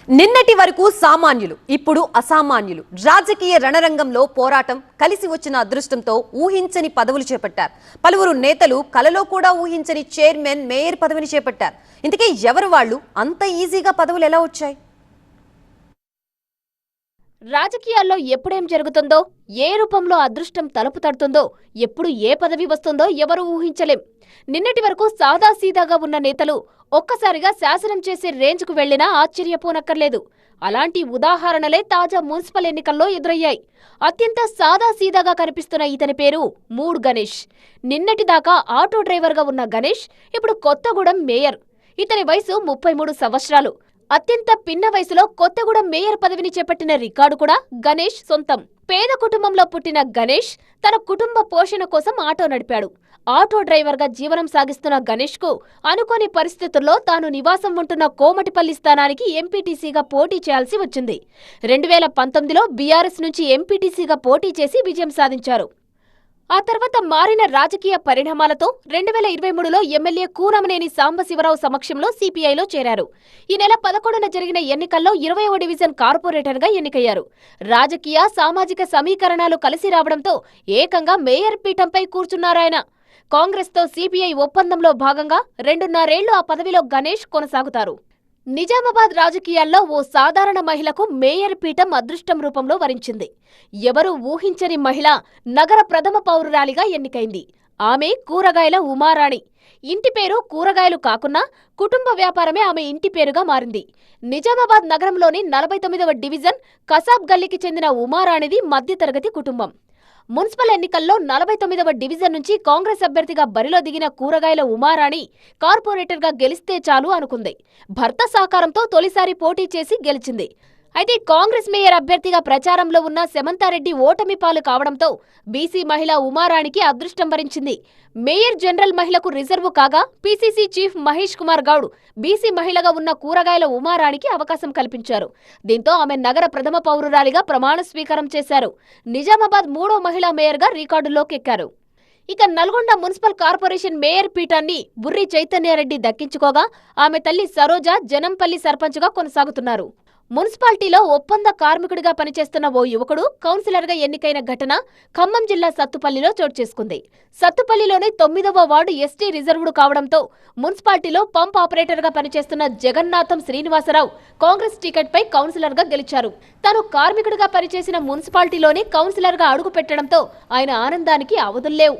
నిన్నటి వరకు సామాన్యులు ఇప్పుడు అసామాన్యులు రాజకీయ రణరంగంలో పోరాటం కలిసి వచ్చిన అదృష్టంతో ఊహించని పదవులు చేపట్టారు. పలువురు నేతలు కలలో కూడా ఊహించని చైర్మన్ మేయర్ పదవిని చేపట్టారు. ఇంతకీ ఎవరు వాళ్ళు? అంత ఈజీగా పదవులు ఎలా వచ్చాయి? రాజకీయాల్లో ఎప్పుడేం జరుగుతుందో, ఏ రూపంలో అదృష్టం తలుపు తడుతుందో, ఎప్పుడు ఏ పదవి వస్తుందో ఎవరూ ఊహించలేం. నిన్నటి వరకు సాదాసీదాగా ఉన్న నేతలు ఒక్కసారిగా శాసనం చేసే రేంజ్కు వెళ్లినా ఆశ్చర్యపోనక్కర్లేదు. అలాంటి ఉదాహరణలే తాజా మున్సిపల్ ఎన్నికల్లో ఎదురయ్యాయి. అత్యంత సాదాసీదాగా కనిపిస్తున్న ఇతని పేరు మూడ్ గణేష్. నిన్నటిదాకా ఆటో డ్రైవర్గా ఉన్న గణేష్ ఇప్పుడు కొత్తగూడెం మేయర్. ఇతని వయసు 33 సంవత్సరాలు. అత్యంత పిన్న వయసులో కొత్తగూడెం మేయర్ పదవిని చేపట్టిన రికార్డు కూడా గణేష్ సొంతం. పేద కుటుంబంలో పుట్టిన గణేష్ తన కుటుంబ పోషణ కోసం ఆటో నడిపాడు. ఆటో డ్రైవర్గా జీవనం సాగిస్తున్న గణేష్కు అనుకోని పరిస్థితుల్లో తాను నివాసం ఉంటున్న కోమటిపల్లి స్థానానికి ఎంపీటీసీగా పోటీ చేయాల్సి వచ్చింది. 2019లో బీఆర్ఎస్ నుంచి ఎంపీటీసీగా పోటీ చేసి విజయం సాధించారు. ఆ తర్వాత మారిన రాజకీయ పరిణామాలతో 2023లో ఎమ్మెల్యే కూనమనేని సాంబశివరావు సమక్షంలో సిపిఐలో చేరారు. ఈ నెల 11న జరిగిన ఎన్నికల్లో 20వ డివిజన్ కార్పొరేటర్గా ఎన్నికయ్యారు. రాజకీయ సామాజిక సమీకరణాలు కలిసి రావడంతో ఏకంగా మేయర్ పీఠంపై కూర్చున్నారాయన. కాంగ్రెస్తో సిపిఐ ఒప్పందంలో భాగంగా 2.5 ఏళ్లు ఆ పదవిలో గణేష్ కొనసాగుతారు. నిజామాబాద్ రాజకీయాల్లో ఓ సాధారణ మహిళకు మేయర్ పీఠం అదృష్టం రూపంలో వరించింది. ఎవరూ ఊహించని మహిళ నగర ప్రథమ పౌరురాలిగా ఎన్నికైంది. ఆమె కూరగాయల ఉమారాణి. ఇంటి పేరు కూరగాయలు కాకున్నా కుటుంబ వ్యాపారమే ఆమె ఇంటి పేరుగా మారింది. నిజామాబాద్ నగరంలోని 49వ డివిజన్ కసాబ్ గల్లీకి చెందిన ఉమారాణిది మధ్యతరగతి కుటుంబం. మున్సిపల్ ఎన్నికల్లో 49వ డివిజన్ నుంచి కాంగ్రెస్ అభ్యర్థిగా బరిలో దిగిన కూరగాయల ఉమారాణి కార్పొరేటర్గా గెలిస్తే చాలు అనుకుంది. భర్త సహకారంతో తొలిసారి పోటీ చేసి గెలిచింది. అయితే కాంగ్రెస్ మేయర్ అభ్యర్థిగా ప్రచారంలో ఉన్న సెమంతారెడ్డి ఓటమి పాలు కావడంతో బీసీ మహిళ ఉమారాణికి అదృష్టం వరించింది. మేయర్ జనరల్ మహిళకు రిజర్వు కాగా PCC chief Mahesh Kumar Goud BC మహిళగా ఉన్న కూరగాయల ఉమారాణికి అవకాశం కల్పించారు. దీంతో ఆమె నగర ప్రథమ పౌరురాలిగా ప్రమాణ స్వీకారం చేశారు. నిజామాబాద్ 3వ మహిళా మేయర్గా రికార్డులోకి ఎక్కారు. ఇక నల్గొండ మున్సిపల్ కార్పొరేషన్ మేయర్ పీఠాన్ని బుర్రి చైతన్యారెడ్డి దక్కించుకోగా ఆమె తల్లి సరోజ జనంపల్లి సర్పంచ్గా కొనసాగుతున్నారు. మున్సిపాలిటీలో ఒప్పంద కార్మికుడిగా పనిచేస్తున్న ఓ యువకుడు కౌన్సిలర్గా ఎన్నికైన ఘటన ఖమ్మం జిల్లా సత్తుపల్లిలో చోటు చేసుకుంది. సత్తుపల్లిలోని 9వ వార్డు ఎస్టీ రిజర్వుడు కావడంతో మున్సిపాలిటీలో పంప్ ఆపరేటర్గా పనిచేస్తున్న జగన్నాథం శ్రీనివాసరావు కాంగ్రెస్ టికెట్పై కౌన్సిలర్గా గెలిచారు. తాను కార్మికుడిగా పనిచేసిన మున్సిపాలిటీలోనే కౌన్సిలర్గా అడుగు పెట్టడంతో ఆయన ఆనందానికి అవధుల్లేవు.